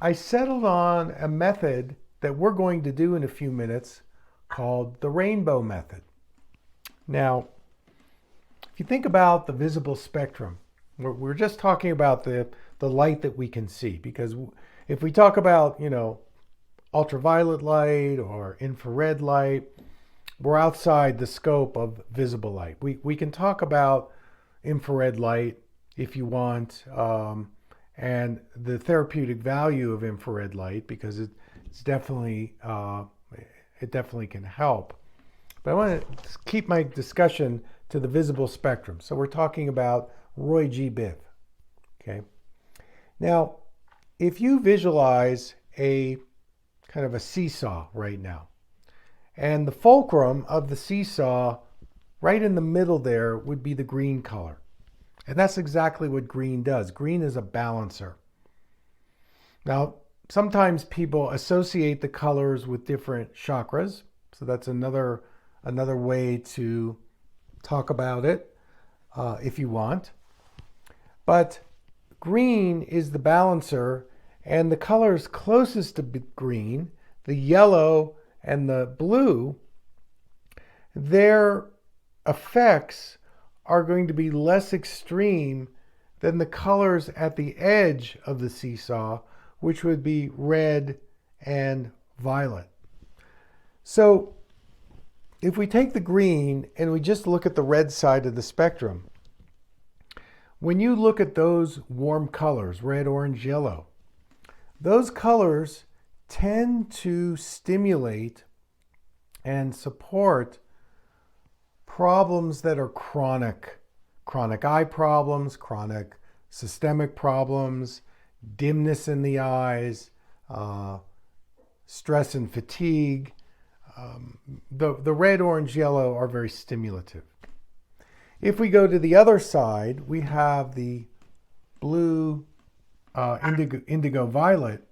I settled on a method that we're going to do in a few minutes called the rainbow method. Now, if you think about the visible spectrum, we're just talking about the light that we can see, because if we talk about, ultraviolet light or infrared light, we're outside the scope of visible light. We can talk about infrared light if you want, and the therapeutic value of infrared light, because it's definitely it definitely can help. But I want to keep my discussion to the visible spectrum. So we're talking about Roy G. Biv. Okay. Now, if you visualize a kind of a seesaw right now, and the fulcrum of the seesaw right in the middle there would be the green color. And that's exactly what green does. Green is a balancer. Now, sometimes people associate the colors with different chakras. So that's another way to talk about it if you want. But green is the balancer, and the colors closest to green, the yellow and the blue, their effects are going to be less extreme than the colors at the edge of the seesaw, which would be red and violet. So if we take the green and we just look at the red side of the spectrum, when you look at those warm colors, red, orange, yellow, those colors tend to stimulate and support problems that are chronic eye problems, chronic systemic problems, dimness in the eyes, stress and fatigue. The red, orange, yellow are very stimulative. If we go to the other side, we have the blue, indigo violet.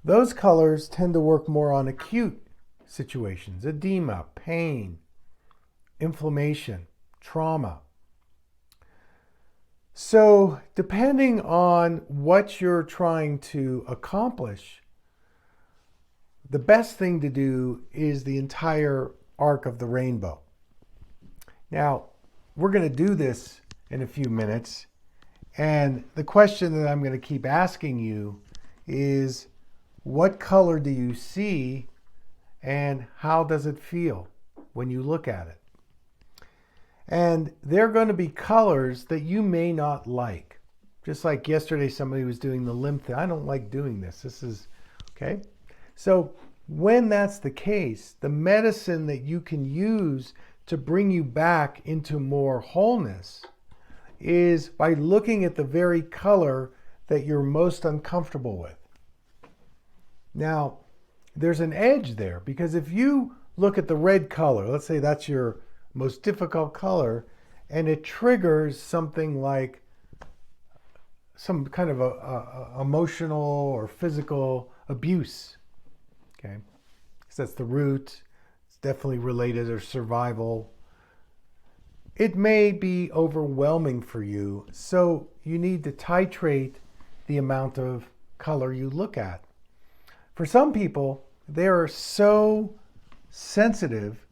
Those colors tend to work more on acute situations: edema, pain, inflammation, trauma. So depending on what you're trying to accomplish, the best thing to do is the entire arc of the rainbow. Now, we're going to do this in a few minutes, and the question that I'm going to keep asking you is, what color do you see, and how does it feel when you look at it? And there are going to be colors that you may not like. Just like yesterday, somebody was doing the limb thing. I don't like doing this. This is, okay? So when that's the case, the medicine that you can use to bring you back into more wholeness is by looking at the very color that you're most uncomfortable with. Now, there's an edge there, because if you look at the red color, let's say that's your most difficult color, and it triggers something like some kind of a emotional or physical abuse, okay? Because that's the root. It's definitely related to survival. It may be overwhelming for you, so you need to titrate the amount of color you look at. For some people, they are so sensitive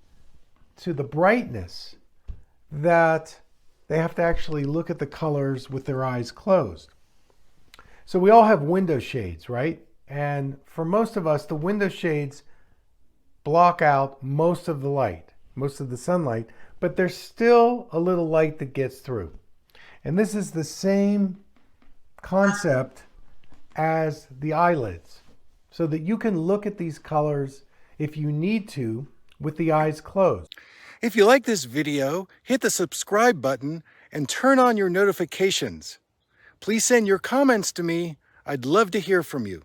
to the brightness that they have to actually look at the colors with their eyes closed. So we all have window shades, right? And for most of us, the window shades block out most of the light, most of the sunlight, but there's still a little light that gets through. And this is the same concept as the eyelids, so that you can look at these colors if you need to with the eyes closed. If you like this video, hit the subscribe button and turn on your notifications. Please send your comments to me. I'd love to hear from you.